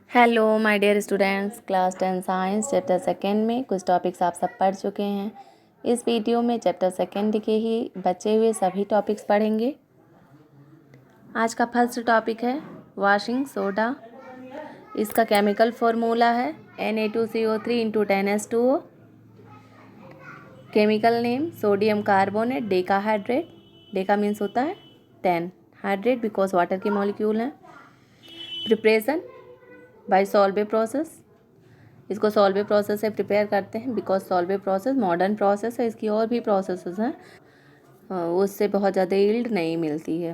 Hello my dear students, class 10 science chapter second में कुछ topics आप सब पढ़ चुके हैं। इस वीडियो में चैप्टर सेकेंड के ही बचे हुए सभी टॉपिक्स पढ़ेंगे। आज का फर्स्ट टॉपिक है वॉशिंग सोडा। इसका केमिकल फार्मूला है Na2CO3 × 10H2O। Chemical name sodium carbonate decahydrate. Deka means होता है 10, हाइड्रेट बिकॉज वाटर के मॉलिक्यूल हैं। Preparation bye Solvay process. इसको सॉल्वे प्रोसेस से प्रिपेयर करते हैं because Solvay process modern process है। इसकी और भी प्रोसेसेस हैं, उससे बहुत ज़्यादा यील्ड नहीं मिलती है।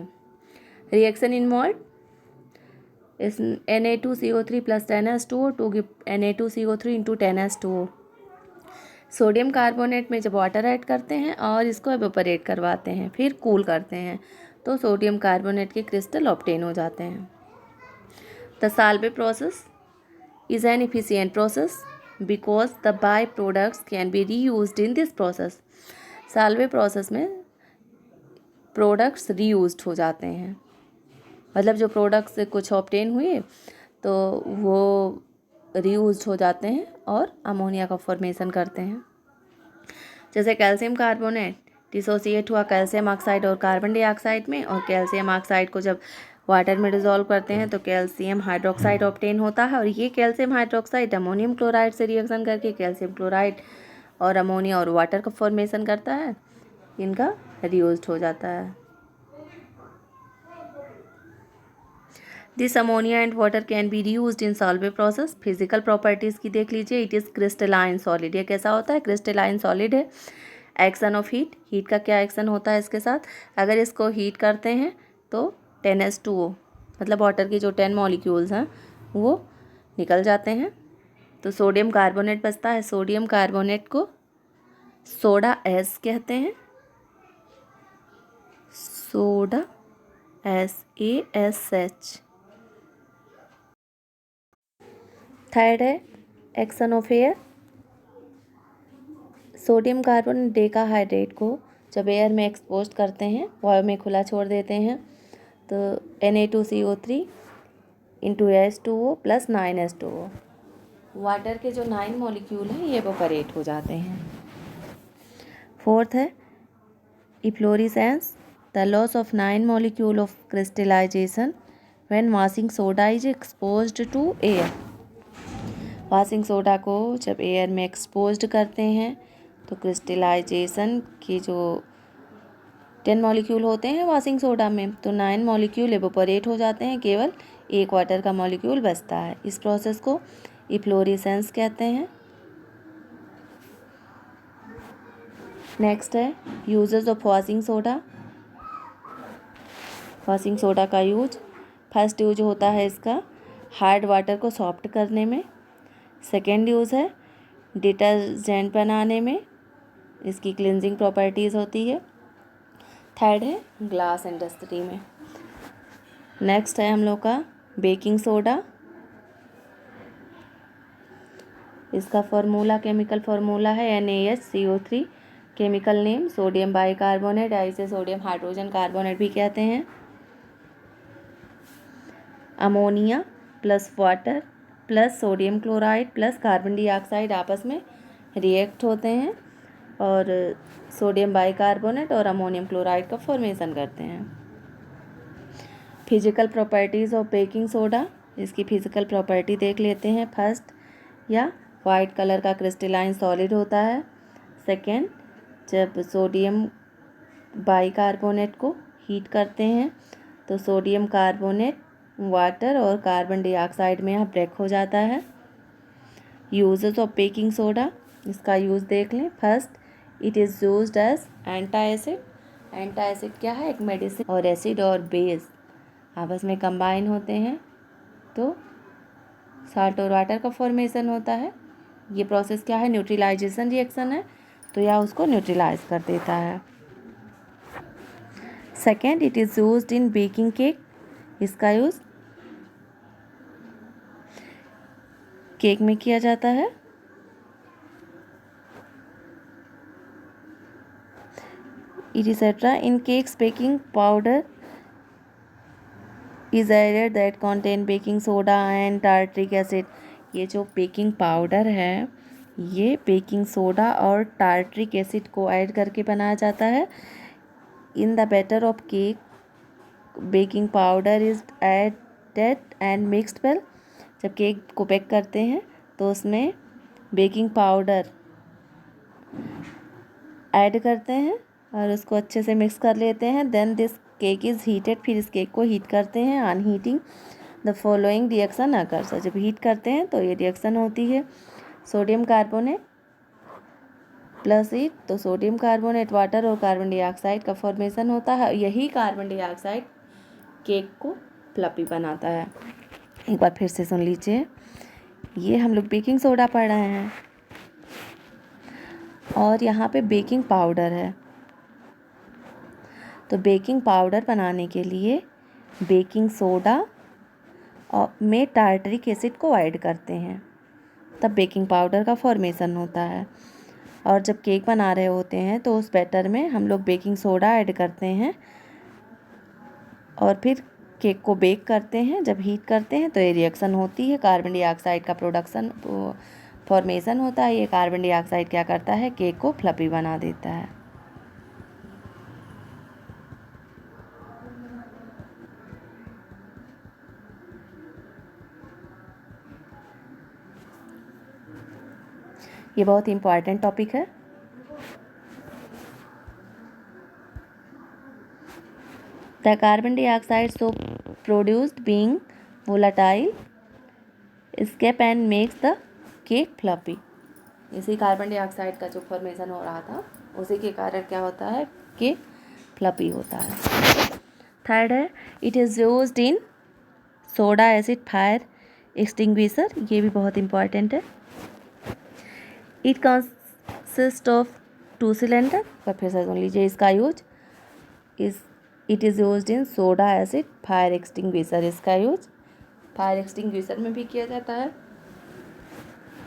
रिएक्शन इन्वॉल्व इस Na2CO3 + 10H2O to give Na2CO3 × 10H2O। Sodium carbonate में जब वाटर ऐड करते हैं और इसको एवेपोरेट करवाते हैं, फिर कूल करते हैं, तो सोडियम कार्बोनेट के क्रिस्टल ऑब्टेन हो जाते हैं। The Solvay process is an efficient process because the byproducts can be reused in this process। Solvay process में प्रोडक्ट्स रीयूज्ड हो जाते हैं, मतलब जो प्रोडक्ट्स कुछ ऑब्टेन हुए तो वो रीयूज्ड हो जाते हैं और अमोनिया का फॉर्मेशन करते हैं। जैसे कैल्शियम कार्बोनेट डिसोसिएट हुआ कैल्शियम ऑक्साइड और कार्बन डाइऑक्साइड में, और कैल्शियम ऑक्साइड को जब वाटर में डिज़ोल्व करते हैं तो कैल्शियम हाइड्रोक्साइड ऑब्टेन होता है, और ये कैल्शियम हाइड्रोक्साइड अमोनियम क्लोराइड से रिएक्शन करके कैल्शियम क्लोराइड और अमोनिया और वाटर का फॉर्मेशन करता है, इनका रीयूज्ड हो जाता है। This ammonia and water can be reused in Solvay process. Physical properties की देख लीजिए। It is crystalline solid. ये कैसा होता है? क्रिस्टलाइन सॉलिड है। एक्शन ऑफ हीट, हीट का क्या एक्शन होता है इसके साथ? अगर इसको हीट करते हैं तो 10H2O मतलब वाटर की जो 10 मॉलिक्यूल्स हैं वो निकल जाते हैं, तो सोडियम कार्बोनेट बचता है। सोडियम कार्बोनेट को सोडा एस कहते हैं। Soda SaSH। थर्ड है action of air. Sodium carbonate decahydrate को जब एयर में एक्सपोज करते हैं, वायु में खुला छोड़ देते हैं, तो Na2CO3 × H2O + 9H2O। वाटर के जो 9 मॉलिक्यूल हैं ये एवोपरेट हो जाते हैं। फोर्थ है efflorescence, the loss of 9 molecule of crystallisation when washing soda is exposed to air. Washing soda को जब एयर में एक्सपोज्ड करते हैं तो क्रिस्टलाइजेशन के जो 10 मॉलिक्यूल होते हैं वॉशिंग सोडा में, तो 9 मॉलिक्यूल एवोपरेट हो जाते हैं, केवल एक वाटर का मॉलिक्यूल बचता है। इस प्रोसेस को इफ्लोरेसेंस कहते हैं। नेक्स्ट है uses of washing soda. Washing soda का यूज, फर्स्ट यूज होता है इसका हार्ड वाटर को सॉफ्ट करने में। सेकेंड यूज़ है डिटर्जेंट बनाने में, इसकी क्लिनजिंग प्रॉपर्टीज़ होती है। थर्ड है ग्लास इंडस्ट्री में। नेक्स्ट है हम लोग का बेकिंग सोडा। इसका फार्मूला, केमिकल फार्मूला है NaHCO3। Chemical name sodium bicarbonate, इसे सोडियम हाइड्रोजन कार्बोनेट भी कहते हैं। Ammonia plus water plus sodium chloride plus carbon dioxide आपस में रिएक्ट होते हैं और सोडियम बाइकार्बोनेट और अमोनियम क्लोराइड का फॉर्मेशन करते हैं। Physical properties of baking soda. इसकी फिजिकल प्रॉपर्टी देख लेते हैं। फर्स्ट, या वाइट कलर का क्रिस्टलाइन सॉलिड होता है। सेकेंड, जब सोडियम बाइकार्बोनेट को हीट करते हैं तो सोडियम कार्बोनेट वाटर और कार्बन डाइऑक्साइड में यहाँ ब्रेक हो जाता है। यूजेस ऑफ बेकिंग सोडा, इसका यूज़ देख लें। First, it is used as antacid. Antacid क्या है? एक मेडिसिन। और एसिड और बेस आपस में कंबाइन होते हैं तो साल्ट और वाटर का फॉर्मेशन होता है। ये प्रोसेस क्या है? न्यूट्रलाइजेशन रिएक्शन है, तो यह उसको न्यूट्रलाइज कर देता है। Second, it is used in baking cake. इसका यूज़ केक में किया जाता है। Etcetera in cakes baking powder is added that contain baking soda and tartaric acid. ये जो बेकिंग पाउडर है ये बेकिंग सोडा और टार्ट्रिक एसिड को ऐड करके बनाया जाता है। In the batter of cake baking powder is added and mixed well. जब केक को बेक करते हैं तो उसमें बेकिंग पाउडर ऐड करते हैं और उसको अच्छे से मिक्स कर लेते हैं। Then this cake is heated. फिर इस केक को हीट करते हैं। On heating the following reaction occurs. जब हीट करते हैं तो ये रिएक्शन होती है। सोडियम कार्बोनेट प्लस हीट, तो सोडियम कार्बोनेट वाटर और कार्बन डाइऑक्साइड का फॉर्मेशन होता है। यही कार्बन डाइऑक्साइड केक को फ्लफी बनाता है। एक बार फिर से सुन लीजिए, ये हम लोग बेकिंग सोडा पढ़ रहे हैं और यहाँ पे बेकिंग पाउडर है। तो बेकिंग पाउडर बनाने के लिए बेकिंग सोडा और में टार्टरिक एसिड को ऐड करते हैं, तब बेकिंग पाउडर का फॉर्मेशन होता है। और जब केक बना रहे होते हैं तो उस बैटर में हम लोग बेकिंग सोडा ऐड करते हैं और फिर केक को बेक करते हैं। जब हीट करते हैं तो ये रिएक्शन होती है, कार्बन डाइऑक्साइड का प्रोडक्शन फॉर्मेशन होता है। ये कार्बन डाइऑक्साइड क्या करता है, केक को फ्लफी बना देता है। ये बहुत इंपॉर्टेंट टॉपिक है। The carbon dioxide so produced being volatile escape and makes the cake fluffy। इसी कार्बन डाइऑक्साइड का जो फॉर्मेशन हो रहा था उसी के कारण क्या होता है, केक फ्लफी होता है। थर्ड है it is used in soda acid fire extinguisher. ये भी बहुत इंपॉर्टेंट है। It consist of 2 cylinder. फिर से सुन लीजिए, इसका use it is used in soda acid fire extinguisher. इसका यूज फायर एक्सटिंग्विशर में भी किया जाता है।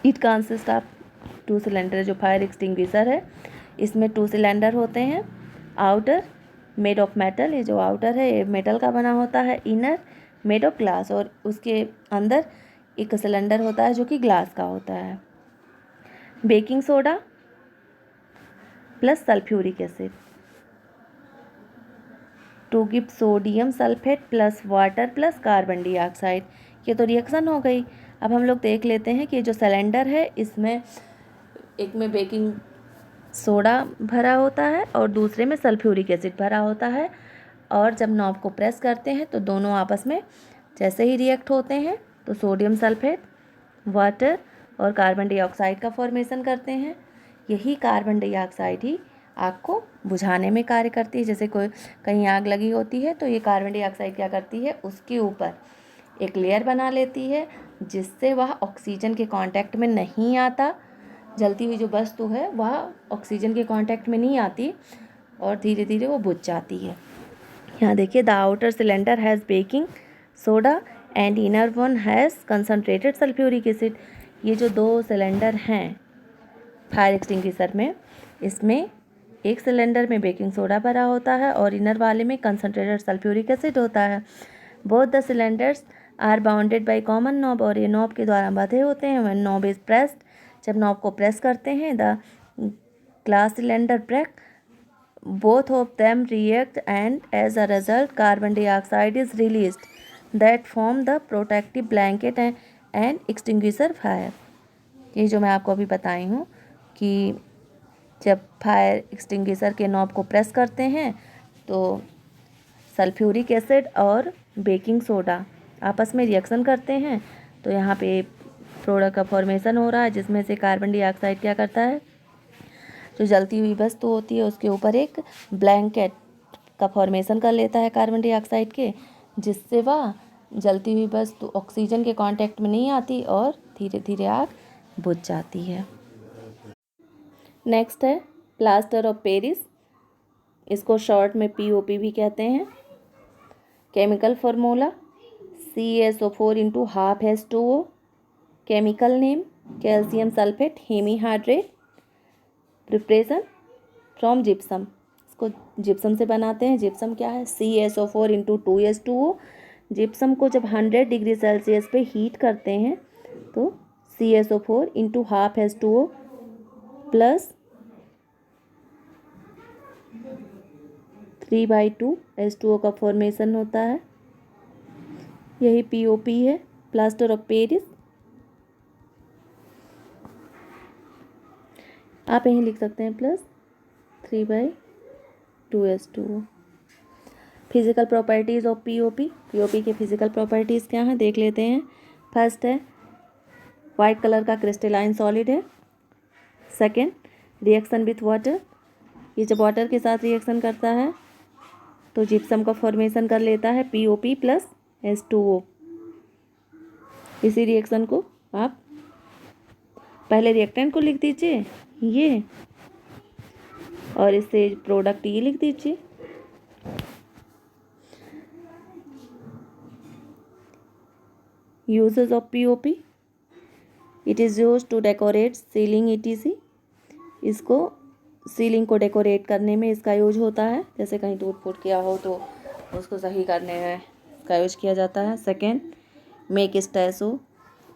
It consist of 2 cylinder. जो फायर एक्सटिंग्विशर है इसमें 2 सिलेंडर होते हैं। आउटर मेड ऑफ मेटल, ये जो आउटर है ये मेटल का बना होता है। इनर मेड ऑफ ग्लास, और उसके अंदर एक सिलेंडर होता है जो कि ग्लास का होता है। Baking soda plus sulphuric acid to give sodium sulphate plus water plus carbon dioxide. ये तो रिएक्शन हो गई। अब हम लोग देख लेते हैं कि जो सिलेंडर है इसमें एक में बेकिंग सोडा भरा होता है और दूसरे में सल्फ्यूरिक एसिड भरा होता है। और जब नॉब को प्रेस करते हैं तो दोनों आपस में जैसे ही रिएक्ट होते हैं तो सोडियम सल्फेट, वाटर और कार्बन डाइऑक्साइड का फॉर्मेशन करते हैं। यही कार्बन डाइऑक्साइड ही आग को बुझाने में कार्य करती है। जैसे कोई कहीं आग लगी होती है तो ये कार्बन डाइऑक्साइड क्या करती है, उसके ऊपर एक लेयर बना लेती है जिससे वह ऑक्सीजन के कांटेक्ट में नहीं आता। जलती हुई जो वस्तु है वह ऑक्सीजन के कांटेक्ट में नहीं आती और धीरे धीरे वो बुझ जाती है। यहाँ देखिए, the outer cylinder has baking soda and inner one has concentrated sulphuric acid. ये जो 2 सिलेंडर हैं फायर एक्सटिंग्विशर में, इसमें एक सिलेंडर में बेकिंग सोडा भरा होता है और इनर वाले में कंसनट्रेटेड सल्फ्यूरिक एसिड होता है। Both the cylinders are bounded by common knob, और ये नॉब के द्वारा बंधे होते हैं। व्हेन नॉब इज प्रेस्ड, जब नॉब को प्रेस करते हैं, the glass cylinder break, both of them react and as a result carbon dioxide is released that form the protective blanket and extinguisher fire। ये जो मैं आपको अभी बताई हूँ कि जब फायर एक्सटिंग्विशर के नॉब को प्रेस करते हैं तो सल्फ्यूरिक एसिड और बेकिंग सोडा आपस में रिएक्शन करते हैं, तो यहाँ पे प्रोडक्ट का फॉर्मेशन हो रहा है जिसमें से कार्बन डाइऑक्साइड क्या करता है, जो जलती हुई वस्तु होती है उसके ऊपर एक ब्लैंकेट का फॉर्मेशन कर लेता है कार्बन डाइऑक्साइड के, जिससे वह जलती हुई वस्तु ऑक्सीजन के कांटेक्ट में नहीं आती और धीरे धीरे आग बुझ जाती है। नेक्स्ट है प्लास्टर ऑफ पेरिस। इसको शॉर्ट में POP भी कहते हैं। Chemical formula CaSO4 into half H2O। Chemical name calcium sulphate hemihydrate. Preparation from gypsum. इसको जिप्सम से बनाते हैं। जिप्सम क्या है, CaSO4 इंटू 2H2O जिप्सम को जब 100 डिग्री सेल्सियस पे हीट करते हैं तो CSO4 into half H2O plus 3/2 H2O का फॉर्मेशन होता है। यही POP है, प्लास्टर ऑफ पेरिस। आप यहीं लिख सकते हैं plus 3/2 H2O। Physical properties of POP के फिजिकल प्रॉपर्टीज़ क्या हैं देख लेते हैं। फर्स्ट है वाइट कलर का क्रिस्टलाइन सॉलिड है। सेकेंड, रिएक्शन विथ वाटर, ये जब वाटर के साथ रिएक्शन करता है तो जिप्सम का फॉर्मेशन कर लेता है POP प्लस H2O। इसी रिएक्शन को आप पहले रिएक्टेंट को लिख दीजिए ये, और इससे प्रोडक्ट ये लिख दीजिए। Uses of POP, it is use to decorate ceiling ETC। इसको सीलिंग को डेकोरेट करने में इसका यूज होता है, जैसे कहीं टूट फूट किया हो तो उसको सही करने में इसका यूज किया जाता है। सेकेंड, मेक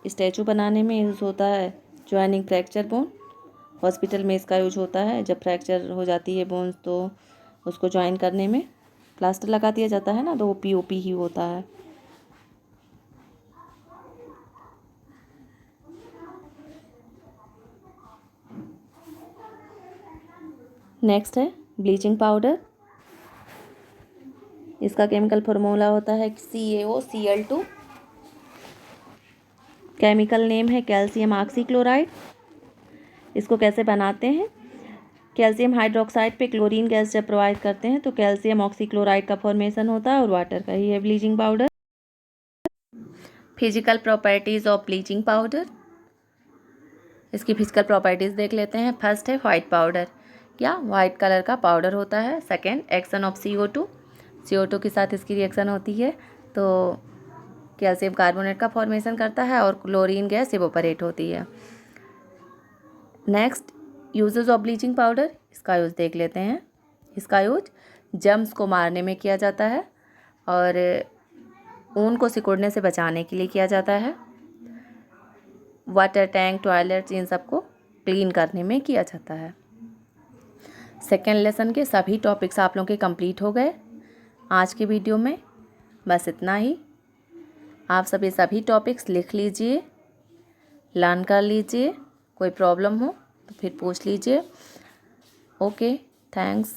स्टैचू बनाने में यूज होता है। ज्वाइनिंग फ्रैक्चर बोन, हॉस्पिटल में इसका यूज होता है। जब फ्रैक्चर हो जाती है बोन्स तो उसको ज्वाइन करने में प्लास्टर लगा दिया जाता है ना, तो वो POP ही होता है। नेक्स्ट है ब्लीचिंग पाउडर। इसका केमिकल फार्मूला होता है CaOCl2। केमिकल नेम है कैल्शियम ऑक्सीक्लोराइड। इसको कैसे बनाते हैं, कैल्शियम हाइड्रोक्साइड पे क्लोरीन गैस जब प्रोवाइड करते हैं तो कैल्शियम ऑक्सीक्लोराइड का फॉर्मेशन होता है और वाटर का ही है bleaching powder. Physical properties of bleaching powder, इसकी फिजिकल प्रॉपर्टीज़ देख लेते हैं। फर्स्ट है वाइट पाउडर, क्या वाइट कलर का पाउडर होता है। सेकेंड, एक्शन ऑफ CO2 के साथ इसकी रिएक्शन होती है तो कैल्शियम कार्बोनेट का फॉर्मेशन करता है और क्लोरीन गैस इवोपरेट होती है। Next, uses of bleaching powder, इसका यूज़ देख लेते हैं। इसका यूज जर्म्स को मारने में किया जाता है और ऊन को सिकुड़ने से बचाने के लिए किया जाता है। वाटर टैंक, टॉयलेट्स, इन सबको क्लीन करने में किया जाता है। सेकेंड लेसन के सभी टॉपिक्स आप लोगों के कंप्लीट हो गए आज की वीडियो में। बस इतना ही। आप सभी टॉपिक्स लिख लीजिए, लर्न कर लीजिए। कोई प्रॉब्लम हो तो फिर पूछ लीजिए। Okay, thanks.